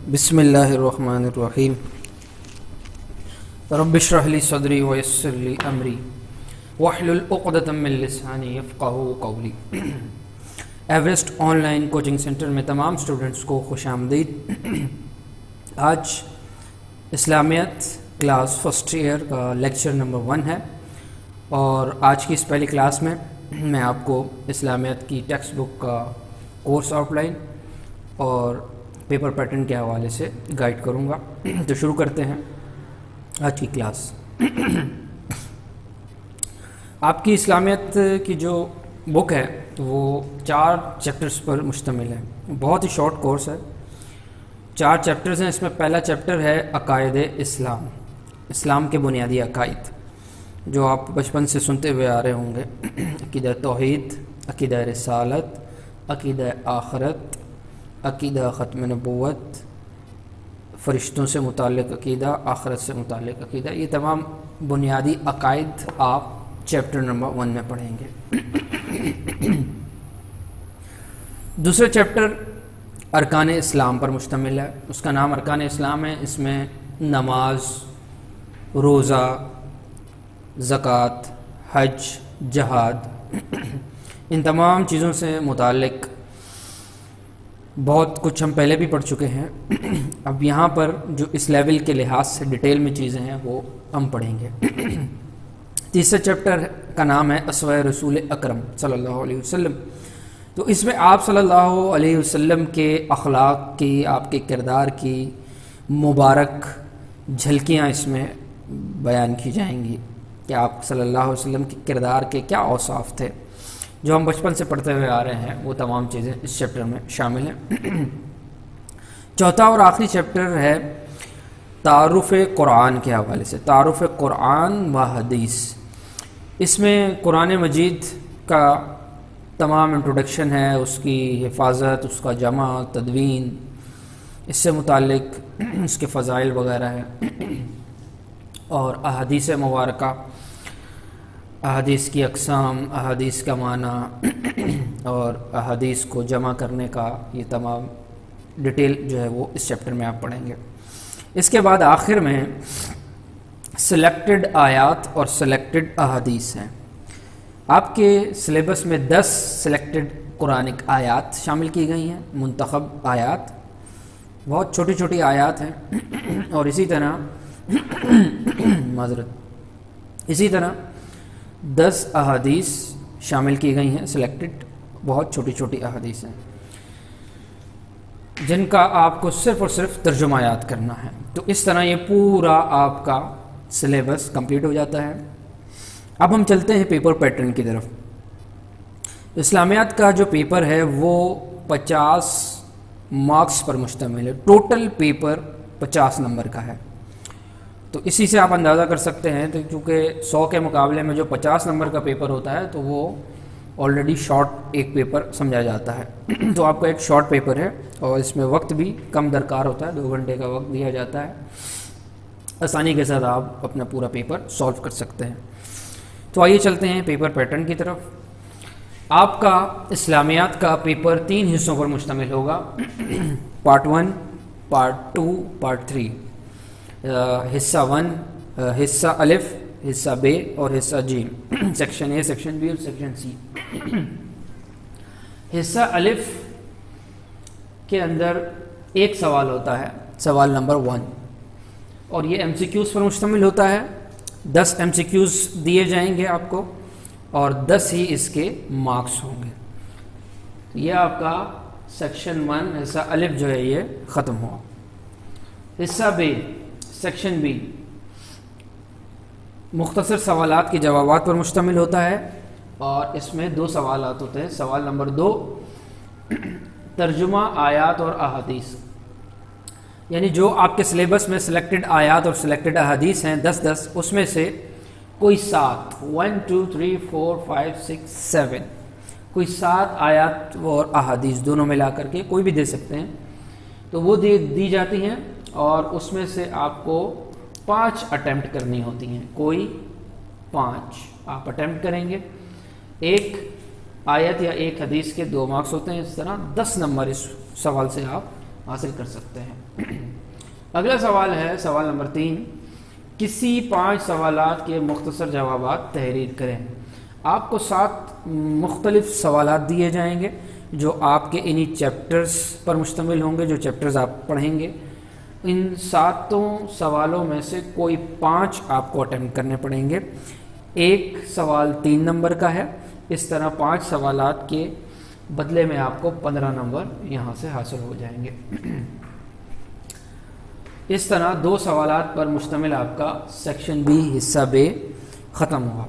بسم اللہ الرحمن الرحیم رب اشرح لی صدری ویسر لی امری واحلل عقدۃ من لسانی یفقہوا قولی۔ Everest on line coaching centre میں تمام اسٹوڈنٹس کو خوش آمدید۔ آج اسلامیت کلاس فرسٹ ایئر کا لیکچر نمبر 1 ہے، اور آج کی اس پہلی کلاس میں میں آپ کو اسلامیت کی ٹیکسٹ بک کا کورس آؤٹ لائن اور پیپر پیٹرن کے حوالے سے گائیڈ کروں گا۔ تو شروع کرتے ہیں آج کی کلاس۔ آپ کی اسلامیت کی جو بک ہے وہ 4 چیپٹرز پر مشتمل ہے، بہت ہی شارٹ کورس ہے، 4 چیپٹرز ہیں۔ اس میں پہلا چیپٹر ہے عقائد اسلام، اسلام کے بنیادی عقائد جو آپ بچپن سے سنتے ہوئے آ رہے ہوں گے۔ عقیدہ توحید، عقیدہ رسالت، عقیدہ آخرت، عقیدہ ختم نبوت، فرشتوں سے متعلق عقیدہ، آخرت سے متعلق عقیدہ، یہ تمام بنیادی عقائد آپ چیپٹر نمبر 1 میں پڑھیں گے۔ دوسرا چیپٹر ارکان اسلام پر مشتمل ہے، اس کا نام ارکان اسلام ہے۔ اس میں نماز، روزہ، زکوٰۃ، حج، جہاد، ان تمام چیزوں سے متعلق بہت کچھ ہم پہلے بھی پڑھ چکے ہیں۔ اب یہاں پر جو اس لیول کے لحاظ سے ڈیٹیل میں چیزیں ہیں وہ ہم پڑھیں گے۔ تیسرا چیپٹر کا نام ہے اسوۂ رسول اکرم صلی اللہ علیہ وسلم۔ تو اس میں آپ صلی اللہ علیہ وسلم کے اخلاق کی، آپ کے کردار کی مبارک جھلکیاں اس میں بیان کی جائیں گی کہ آپ صلی اللہ علیہ وسلم کے کردار کے کیا اوصاف تھے، جو ہم بچپن سے پڑھتے ہوئے آ رہے ہیں، وہ تمام چیزیں اس چیپٹر میں شامل ہیں۔ چوتھا اور آخری چیپٹر ہے تعارف قرآن کے حوالے سے، تعارف قرآن و حدیث۔ اس میں قرآن مجید کا تمام انٹروڈکشن ہے، اس کی حفاظت، اس کا جمع، تدوین، اس سے متعلق اس کے فضائل وغیرہ ہے، اور احادیث مبارکہ، احادیث کی اقسام، احادیث کا معنی اور احادیث کو جمع کرنے کا یہ تمام ڈیٹیل جو ہے وہ اس چیپٹر میں آپ پڑھیں گے۔ اس کے بعد آخر میں سلیکٹڈ آیات اور سلیکٹڈ احادیث ہیں۔ آپ کے سلیبس میں 10 سلیکٹڈ قرآنک آیات شامل کی گئی ہیں، منتخب آیات، بہت چھوٹی چھوٹی آیات ہیں، اور اسی طرح 10 احادیث شامل کی گئی ہیں، سلیکٹڈ، بہت چھوٹی چھوٹی احادیث ہیں جن کا آپ کو صرف اور صرف ترجمہ یاد کرنا ہے۔ تو اس طرح یہ پورا آپ کا سلیبس کمپلیٹ ہو جاتا ہے۔ اب ہم چلتے ہیں پیپر پیٹرن کی طرف۔ اسلامیات کا جو پیپر ہے وہ 50 مارکس پر مشتمل ہے، ٹوٹل پیپر 50 نمبر کا ہے۔ تو اسی سے آپ اندازہ کر سکتے ہیں، تو کیونکہ 100 کے مقابلے میں جو 50 نمبر کا پیپر ہوتا ہے تو وہ آلریڈی شارٹ ایک پیپر سمجھا جاتا ہے۔ تو آپ کا ایک شارٹ پیپر ہے، اور اس میں وقت بھی کم درکار ہوتا ہے، 2 گھنٹے کا وقت دیا جاتا ہے۔ آسانی کے ساتھ آپ اپنا پورا پیپر سالو کر سکتے ہیں۔ تو آئیے چلتے ہیں پیپر پیٹرن کی طرف۔ آپ کا اسلامیات کا پیپر 3 حصوں پر مشتمل ہوگا، پارٹ 1، پارٹ 2، پارٹ 3۔ حصہ 1، حصہ الف، حصہ ب اور حصہ جیم، سیکشن اے، سیکشن بی اور سیکشن سی۔ حصہ الف کے اندر ایک سوال ہوتا ہے، سوال نمبر 1، اور یہ ایم سی کیوز پر مشتمل ہوتا ہے۔ 10 ایم سی کیوز دیے جائیں گے آپ کو، اور 10 ہی اس کے مارکس ہوں گے۔ یہ آپ کا سیکشن 1 حصہ الف جو ہے یہ ختم ہوا۔ حصہ ب، سیکشن بی، مختصر سوالات کے جوابات پر مشتمل ہوتا ہے، اور اس میں 2 سوالات ہوتے ہیں۔ سوال نمبر 2، ترجمہ آیات اور احادیث، یعنی جو آپ کے سلیبس میں سلیکٹڈ آیات اور سلیکٹڈ احادیث ہیں 10 اس میں سے کوئی 7، 1 2 3 4 5 6 7، کوئی 7 آیات اور احادیث دونوں ملا کر کے کوئی بھی دے سکتے ہیں، تو وہ دی جاتی ہیں، اور اس میں سے آپ کو 5 اٹیمپٹ کرنی ہوتی ہیں، کوئی 5 آپ اٹیمپٹ کریں گے۔ ایک آیت یا ایک حدیث کے 2 مارکس ہوتے ہیں، اس طرح 10 نمبر اس سوال سے آپ حاصل کر سکتے ہیں۔ اگلا سوال ہے سوال نمبر 3، کسی 5 سوالات کے مختصر جوابات تحریر کریں۔ آپ کو 7 مختلف سوالات دیے جائیں گے جو آپ کے انہی چیپٹرز پر مشتمل ہوں گے، جو چیپٹرز آپ پڑھیں گے۔ ان 7 سوالوں میں سے کوئی 5 آپ کو اٹیمپٹ کرنے پڑیں گے۔ ایک سوال 3 نمبر کا ہے، اس طرح 5 سوالات کے بدلے میں آپ کو 15 نمبر یہاں سے حاصل ہو جائیں گے۔ اس طرح 2 سوالات پر مشتمل آپ کا سیکشن بی حصہ بے ختم ہوا۔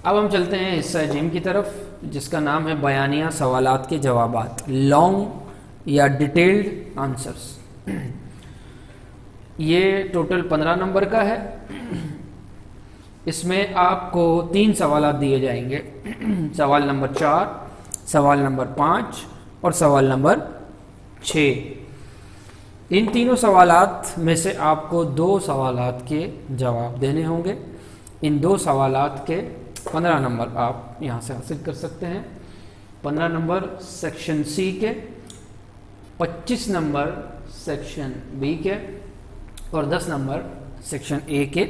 اب ہم چلتے ہیں حصہ جیم کی طرف، جس کا نام ہے بیانیہ سوالات کے جوابات، لانگ یا ڈیٹیلڈ آنسرز۔ یہ ٹوٹل 15 نمبر کا ہے۔ اس میں آپ کو 3 سوالات دیے جائیں گے، سوال نمبر 4، سوال نمبر 5 اور سوال نمبر 6۔ ان تینوں سوالات میں سے آپ کو 2 سوالات کے جواب دینے ہوں گے۔ ان 2 سوالات کے 15 نمبر آپ یہاں سے حاصل کر سکتے ہیں۔ 15 نمبر سیکشن سی کے، 25 نمبر سیکشن بی کے اور 10 نمبر سیکشن اے کے۔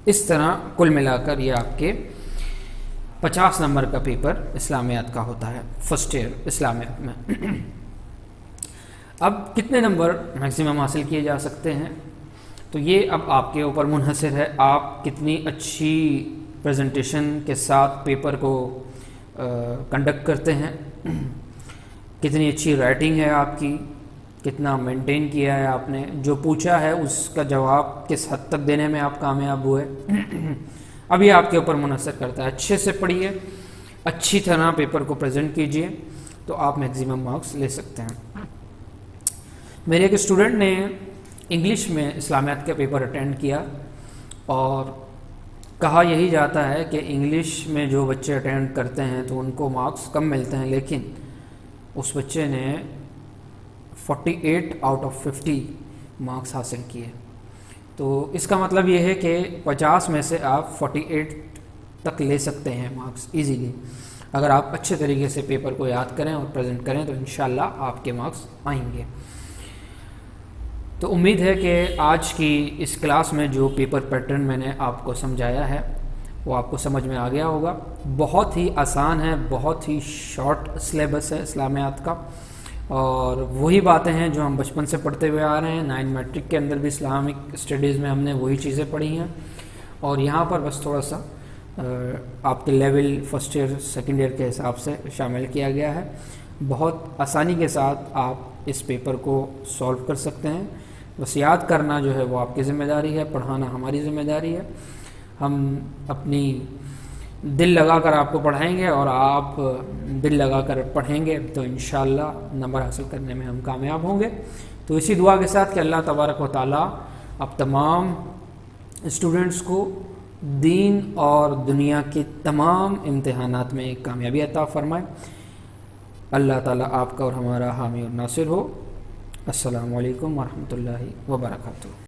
اس طرح کل ملا کر یہ آپ کے 50 نمبر کا پیپر اسلامیات کا ہوتا ہے، فرسٹ ایئر اسلامیات میں۔ اب کتنے نمبر میکسیمم حاصل کیے جا سکتے ہیں، تو یہ اب آپ کے اوپر منحصر ہے، آپ کتنی اچھی پریزنٹیشن کے ساتھ پیپر کو کنڈکٹ کرتے ہیں، کتنی اچھی رائٹنگ ہے آپ کی، کتنا مینٹین کیا ہے آپ نے، جو پوچھا ہے اس کا جواب کس حد تک دینے میں آپ کامیاب ہوئے۔ اب یہ آپ کے اوپر منحصر کرتا ہے۔ اچھے سے پڑھیے، اچھی طرح پیپر کو پریزنٹ کیجئے تو آپ میکسیمم مارکس لے سکتے ہیں۔ میرے ایک اسٹوڈنٹ نے انگلش میں اسلامیات کا پیپر اٹینڈ کیا اور کہا یہی جاتا ہے کہ انگلش میں جو بچے اٹینڈ کرتے ہیں تو ان کو مارکس کم ملتے ہیں، لیکن اس بچے نے 48 آؤٹ آف 50 مارکس حاصل کیے۔ تو اس کا مطلب یہ ہے کہ 50 میں سے آپ 48 تک لے سکتے ہیں مارکس ایزیلی، اگر آپ اچھے طریقے سے پیپر کو یاد کریں اور پریزنٹ کریں تو انشاءاللہ آپ کے مارکس آئیں گے۔ تو امید ہے کہ آج کی اس کلاس میں جو پیپر پیٹرن میں نے آپ کو سمجھایا ہے وہ آپ کو سمجھ میں آ گیا ہوگا۔ بہت ہی آسان ہے، بہت ہی شارٹ سلیبس ہے اسلامیات کا، اور وہی باتیں ہیں جو ہم بچپن سے پڑھتے ہوئے آ رہے ہیں۔ 9 میٹرک کے اندر بھی اسلامک اسٹڈیز میں ہم نے وہی چیزیں پڑھی ہیں، اور یہاں پر بس تھوڑا سا آپ کے level first year second year کے حساب سے شامل کیا گیا ہے۔ بہت آسانی کے ساتھ آپ اس پیپر کو سولو کر سکتے ہیں۔ بس یاد کرنا جو ہے وہ آپ کی ذمہ داری ہے، پڑھانا ہماری ذمہ داری ہے۔ ہم اپنی دل لگا کر آپ کو پڑھائیں گے اور آپ دل لگا کر پڑھیں گے تو انشاءاللہ نمبر حاصل کرنے میں ہم کامیاب ہوں گے۔ تو اسی دعا کے ساتھ کہ اللہ تبارک و تعالیٰ اب تمام اسٹوڈنٹس کو دین اور دنیا کے تمام امتحانات میں کامیابی عطا فرمائے۔ اللہ تعالیٰ آپ کا اور ہمارا حامی اور ناصر ہو۔ السلام علیکم ورحمۃ اللہ وبرکاتہ۔